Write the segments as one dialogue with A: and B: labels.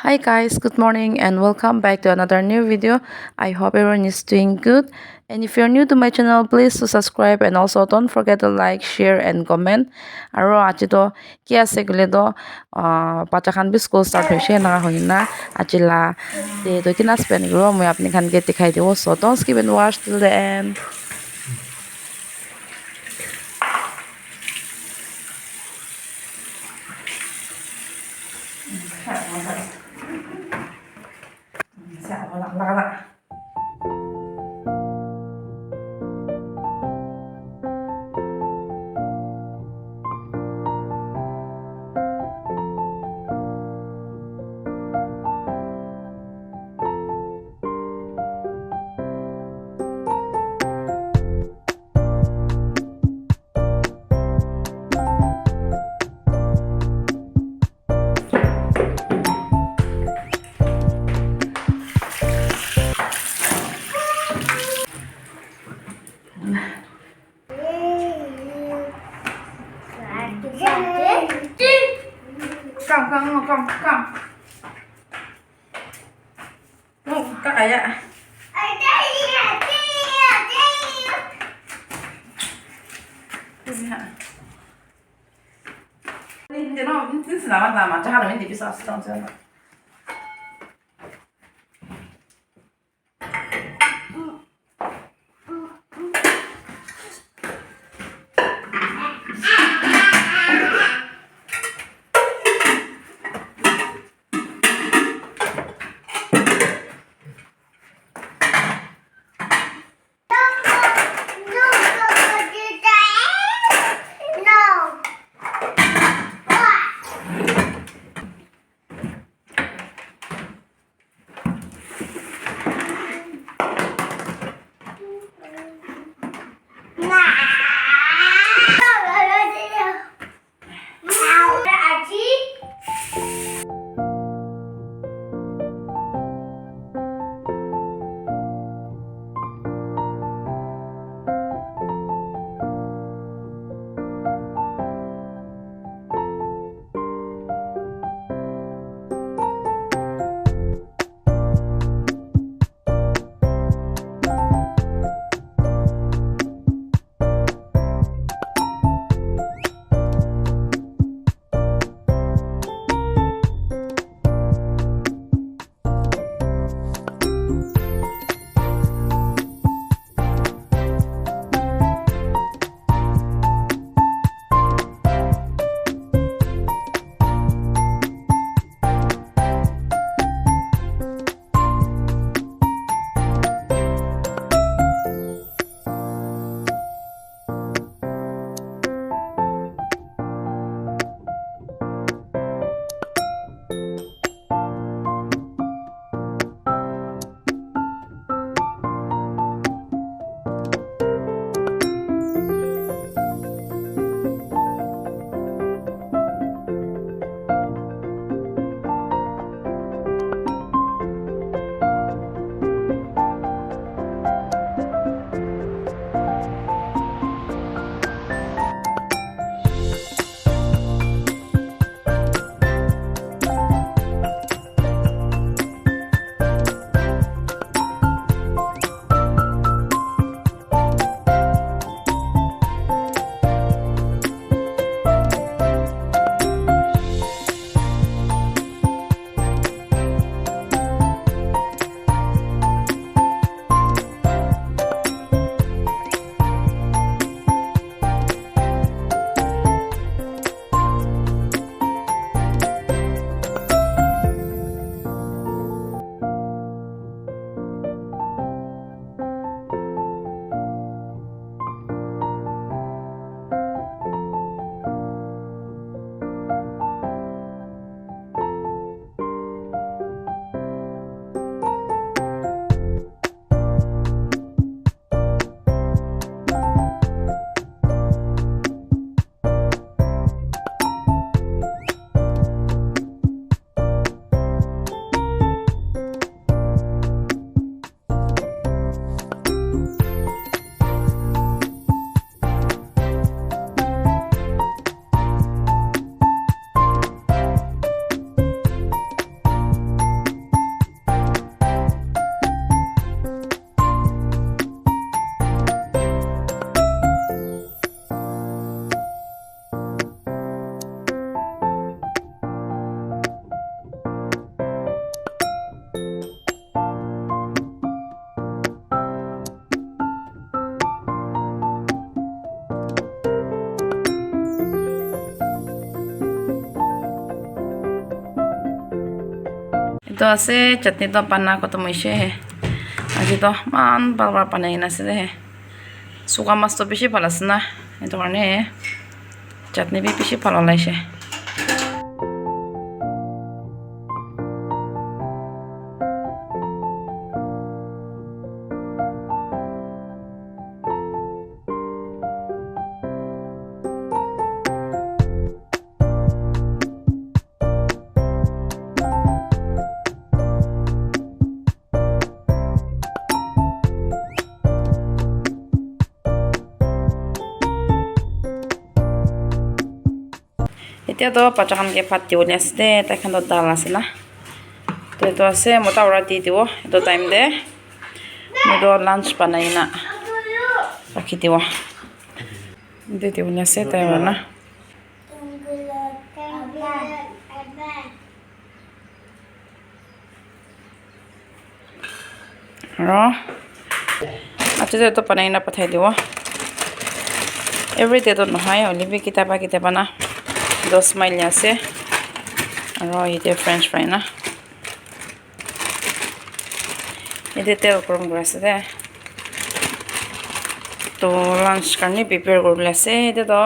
A: Hi guys, good morning and welcome back to another new video. I hope everyone is doing good. And if you're new to my channel, please to subscribe and also don't forget to like, share and comment. Aro aji to ki ase kule to bacha khan bi school start hoise na hoina aji la day to kina spend kuro moi apni khan ke dikhai dibo. So don't skip and watch till the end. Come. Oh, kaya. Hindi no, hindi sinamat naman. Tsaka namin hindi bisa sa taon. itu ase chutney to panna kotom hoise aji to man balbar panai na ase he suka mas to bishi bhal ase na etu karne chutney bi bishi bhal olaise এতিয়া তো পাচাখান কে ভাত দিবলে আছে তাইখান তো ডাল আছে না তো এটো আছে মোটা ওরা দি দিব এটো টাইম দে মেটো লাঞ্চ বানাই না রাখি দিব দি দিবলে আছে তাই না ro আচ্ছা তো বানাই না পাঠাই দিব এভরিডে তো নহয় অলিবি কিতাবা না 2 mail আছে আৰু ইতে ফ্ৰেঞ্চ ফ্ৰাই না ইতে তেল গৰম কৰি আছে দে তো লাঞ্চ কাৰণে প্ৰিপেয়াৰ কৰিবলৈ আছে ইতে তো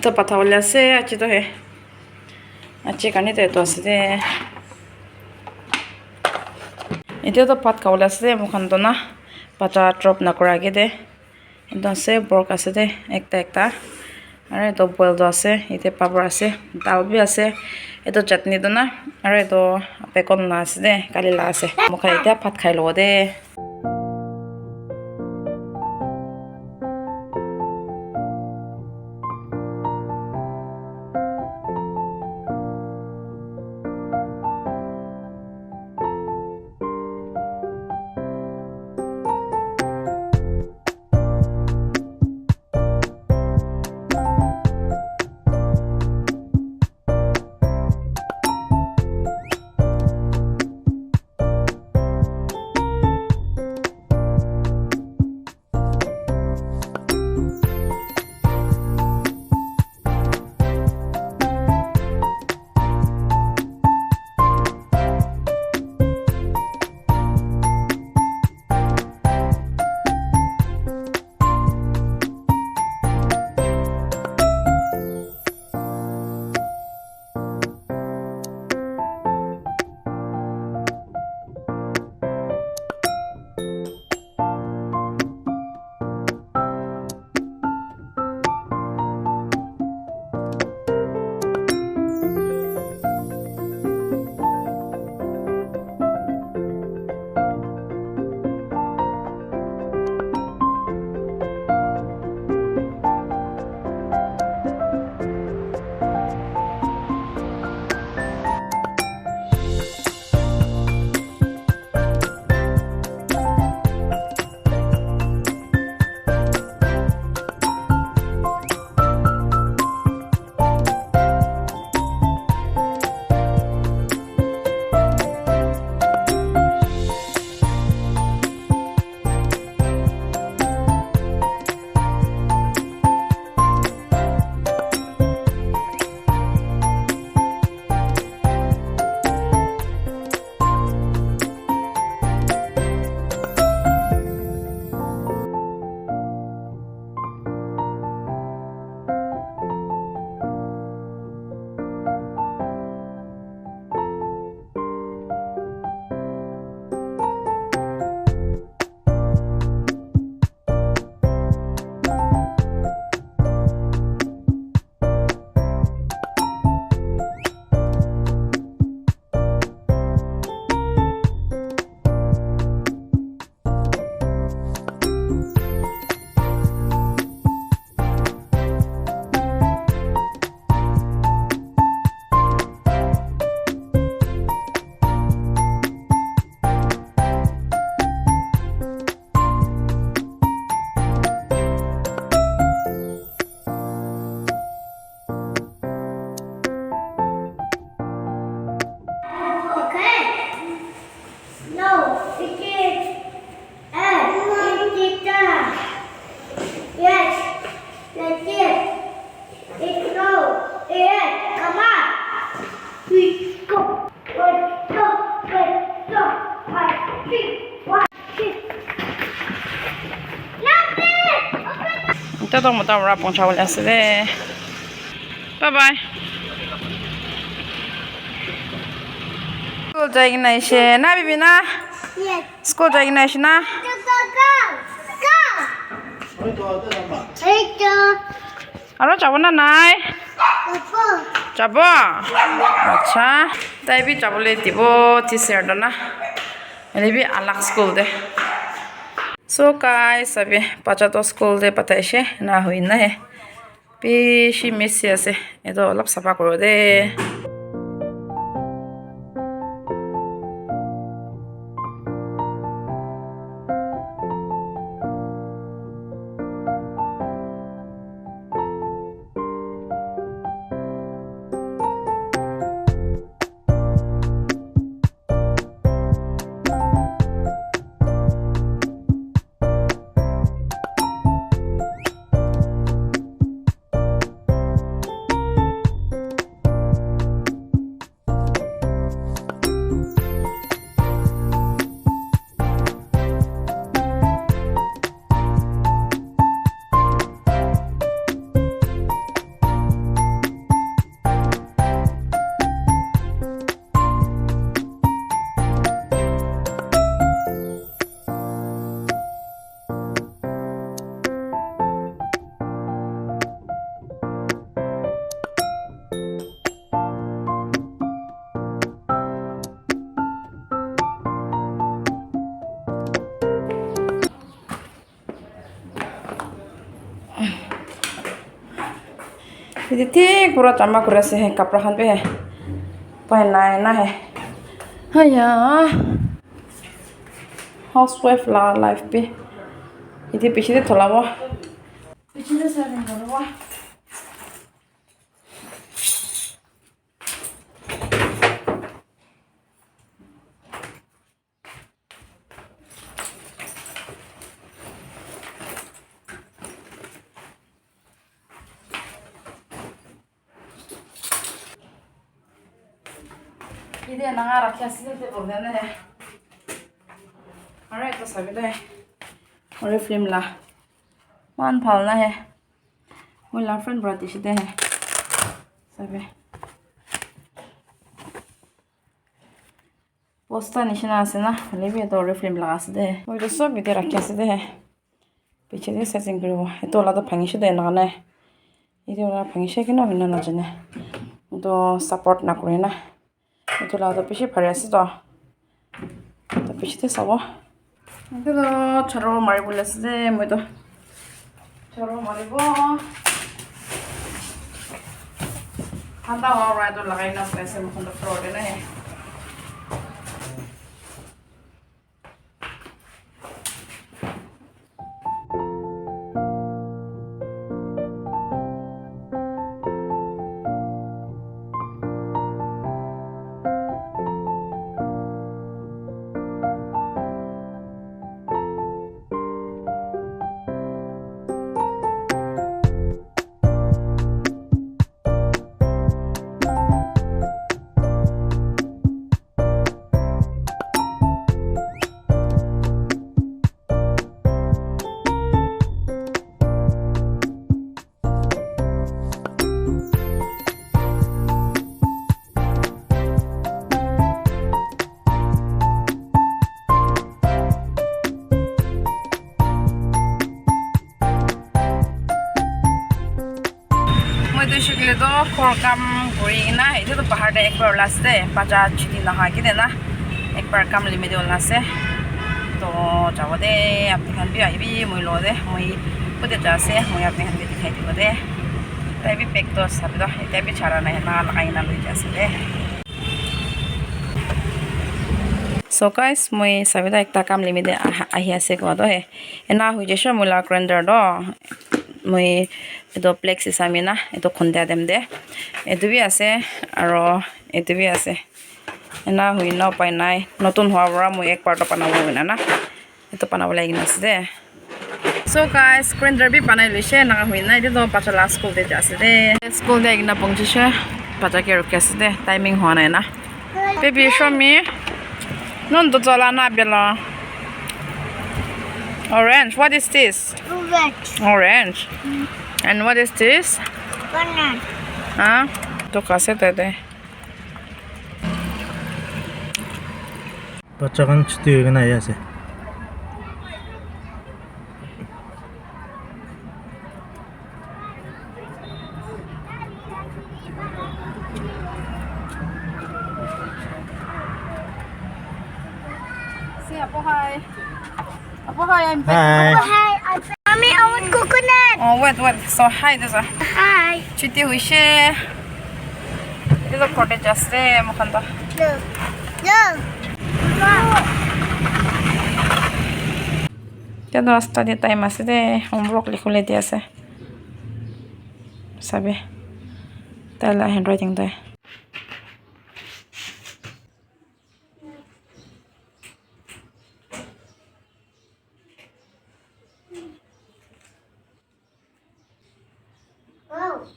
A: তো পাঠা বলে আছে আছি তো হে আছি কারণে তো এত আছে দে এতিয়া তো ভাত খাবলে আছে মুখান তো না পাতা ড্রপ না করা আগে দে এটা আছে বর্ক আছে দে একটা আর তো বয়েল তো আছে এতে পাপড় আছে ডাল বি আছে এতো চাটনি তো না আর তো বেকন না আছে দে কালি লা আছে মুখা এটা ভাত খাই লব দে to mota ra pongcha wala ase de bye bye school jai na ishe na bibi na yes school jai na ishe na go aro jabo na nai jabo acha tai bi jabole dibo teacher da na ene bi alak school de so guys sabi pacha to school de pataishe na hoina he bishi messy ase edo olap safa koro de Ini tik pura cama kurasi he kaprahan pe he, pakai na he, haya housewife la life pe, ini pichide thola wa, pichide sering thola wa. Ini nang arah kiasi itu boleh deh. Alright, itu sabi deh. Oleh film lah. Man pal na he. Mula friend berarti sih deh. Sabi. Posta ni sih nasi na. Lebih itu oleh film lah sih deh. Mau itu sabi deh rakyat deh. Piche deh setting kru. Itu lah tuh panggil sih deh nang ne. Itu lah panggil sih kena mina aja ne. Untuk support nak kru na. Itu lah tapi sih variasi toh, tapi sih sama. Itu loh cara mari boleh sih, mau itu cara mari boh. Hanta orang itu lagi nak pesen untuk fraud ini. Itu tuh program green na itu tuh bahar deh ekor laste paja cuti nah gitu na ekor kam limit laste tuh jauh deh aplikasi biaya ibi mau lo deh mau udah jase mau aplikasi biaya dikai tuh deh tapi pektor sabi tuh tapi cara nih na lain na lu jase deh. So guys, moi sabi tuh ekta kam limit deh ahi ase kau tuh he, enak hujan sih mula grinder doh. Moi itu plexi samina itu konda dem de itu bi ase aro itu bi ase ena hui na pai nai notun hwa ra moi ek part panawo na itu panawo lagi nas de. So guys, grinder bi panai lishe na hui na itu pacha last school de jase de school de igna pongchi she pacha ke rukase de timing hwa na baby show me non to jala na bela Orange. What is this?
B: Orange.
A: Orange. And what is this?
B: Banana.
A: Huh? To kasi tete.
C: Bacağın çıtıyor gına yese.
A: See, Apo, hi. Apo, hi. I'm back.
C: Hi.
B: Hi, Mommy, I want coconut.
A: Oh, wait. So, hi, this is.
B: Hi.
A: Chiti huishe. This is protein just mukhanda.
B: Look. Look. Look.
A: Tiada study time ase de homework likhule di ase. Sabi. Tala handwriting day.
B: Oh.